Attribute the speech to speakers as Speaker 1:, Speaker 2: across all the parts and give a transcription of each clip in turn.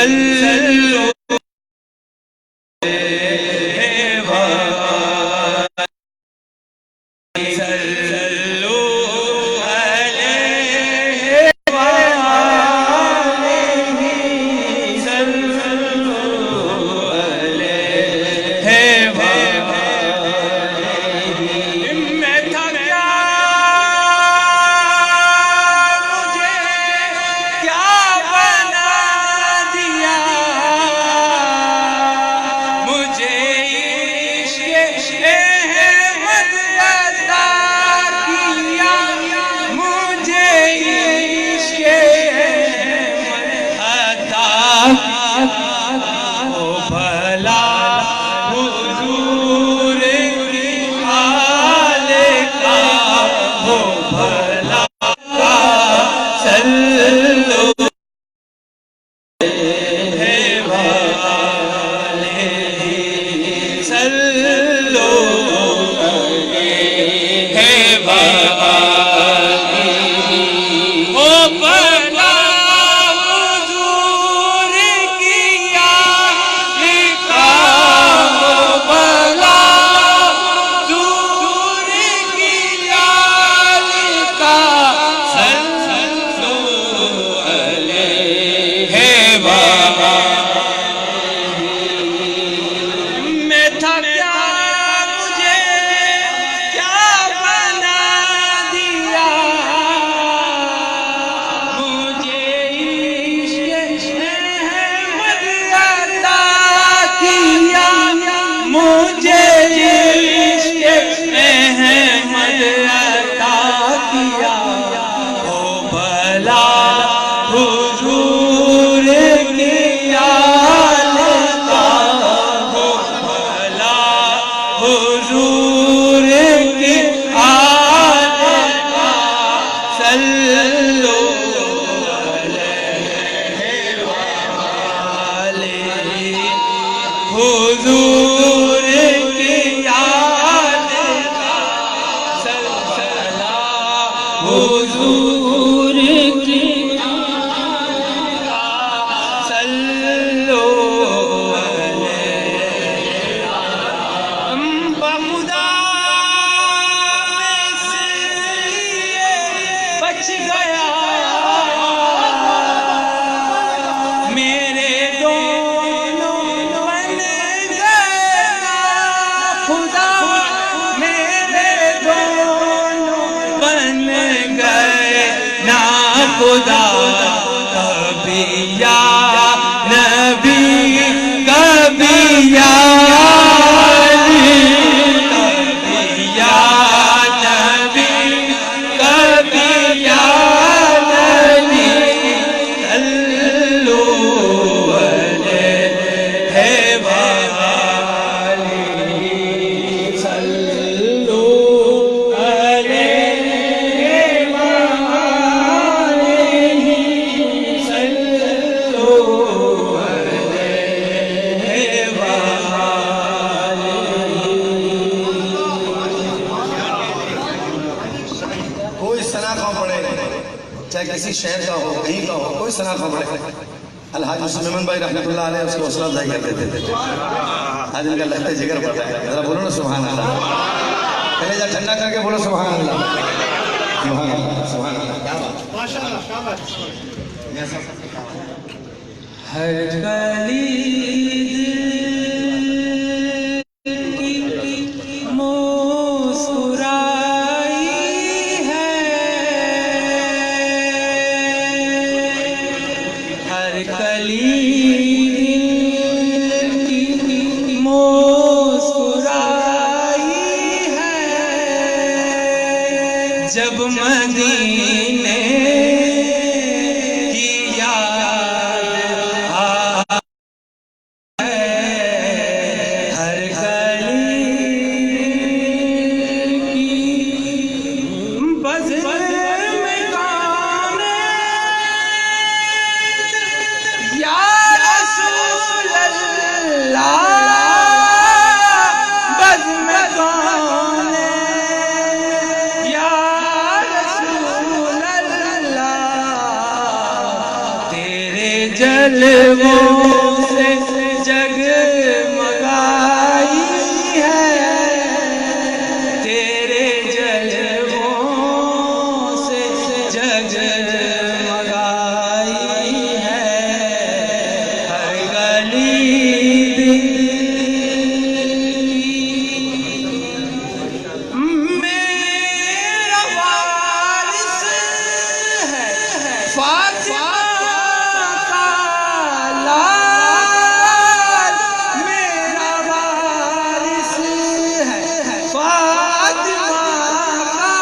Speaker 1: صلو حضور کی یاد حضور کی صلو بخدا بچ گیا خدا کبھی یا نبی کبھی یا علی کبھی یا نبی کبھی یا علی صلو علیہ وآلہ صلو چاہے کسی شہر کا ہو کہیں کا ہو کوئی ثنا کا پڑے الحاج مسلمان بھائی رحمت اللہ علیہ اس کو حوصلہ افزائی کرتے تھے آج ان کا لگتا ہے جگر پڑتا ہے ذرا بولو نا سبحان اللہ پہلے جا ٹھنڈا کر کے بولو سبحان اللہ سبحان اللہ سبحان اللہ ماشاءاللہ شاباش ہر کلی جب مدینے کی یاد
Speaker 2: جلووں سے جگمگائی ہے، تیرے جلووں سے جگمگائی ہے، ہر گلی میرا وارث ہے فاطمہ کا لال، میرا وارث ہے فاطمہ کا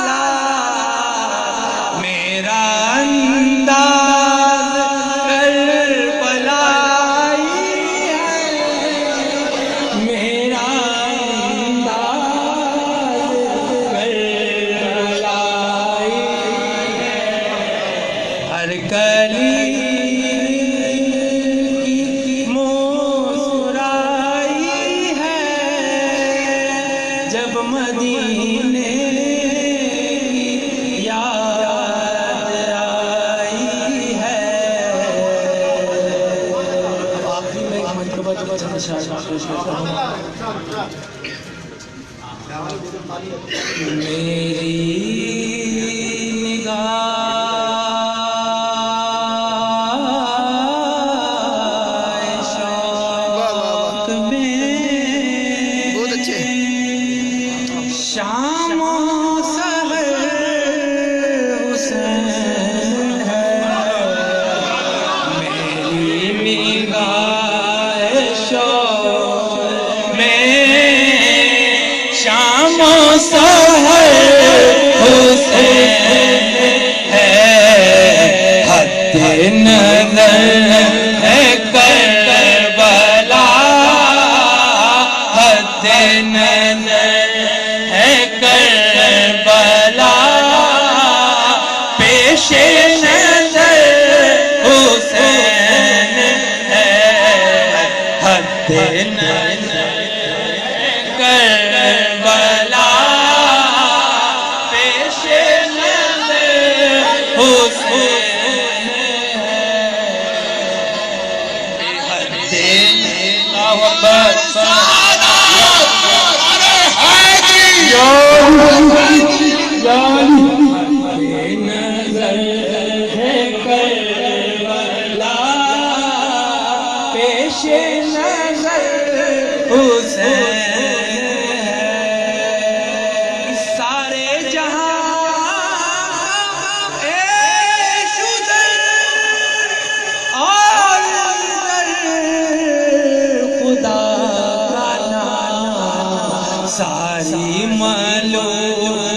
Speaker 2: لال، میرا انداز کربلائی ہے، میرا ہر کلی مسکرائی ہے، جب مدینے کی یاد آئی ہے۔ آخری میں ایک مرتبہ جو چند اشعار پیش کرتا ہوں۔ میری شام و سحر حسین ہے، میری نگاہ شوق میں شام و سحر حسین ہے، حد نظر ہے کربلا، حد نظر کربلا، پیش نظر حسین ہے، حد نظر کربلا، پیش نظر حسین ہے، حد نظر ہے کربلا، پیش نظر حسین ہے، سارے جہاں عیش ادھر اور ادھر خدا کا نام، ساری ملوکیت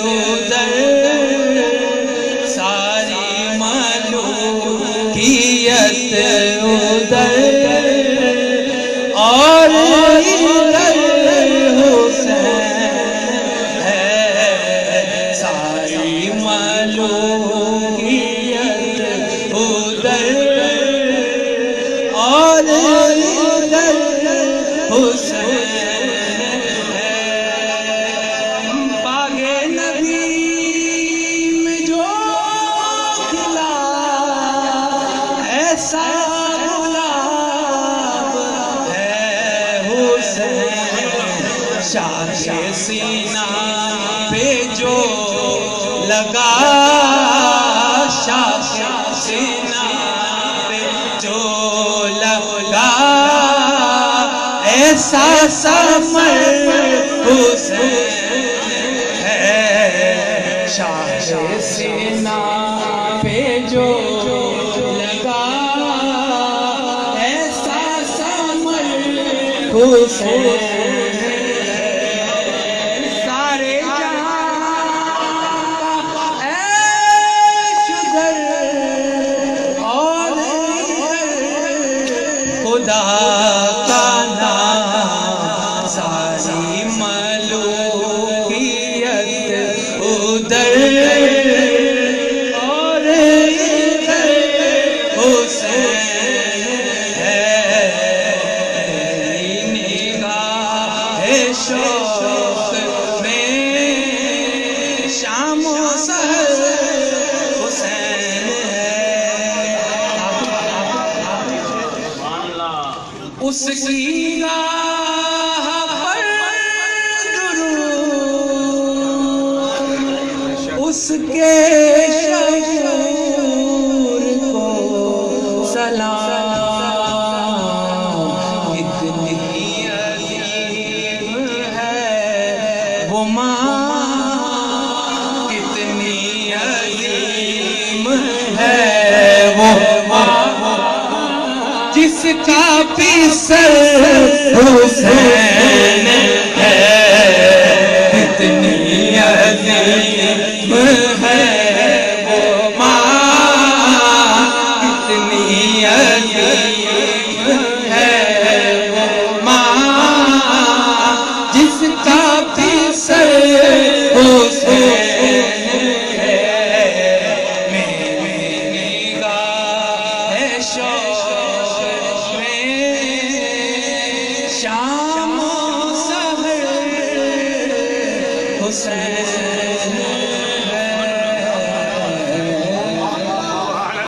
Speaker 2: ادھر، ساری ملوکیت ادھر اور ادھر حسین ہے، ساری ملوکیت ادھر اور ادھر حسین ہے، باغ نبی میں جو کھلا ایسا گلاب ہے حسین، شاخ سینہ پہ جو لگا، شاخ سینہ پہ جو لگا، ایسا ثمر حسین ہے، شاخ سینہ پہ جو لگا، ایسا ثمر حسین ہے، سارے جہاں عیش ادھر اور ادھر خدا کا نام، ساری ملوکیت ادھر اور ادھر حسین ہے، نگاہ شوق میں شام و سحر حسین ہے، اس کی راہ پر درود، اس کے شعور کو سلام، کتنی عظیم ہے وہ ماں، کتنی عظیم ہے وہ ماں، جس کا بھی سر حسین ہے، کتنی عظیم ہے وہ ماں، کتنی عظیم ہے وہ ماں، جس کا بھی سر حسین ہے، میری نگاہ شوق شام و سحر حسین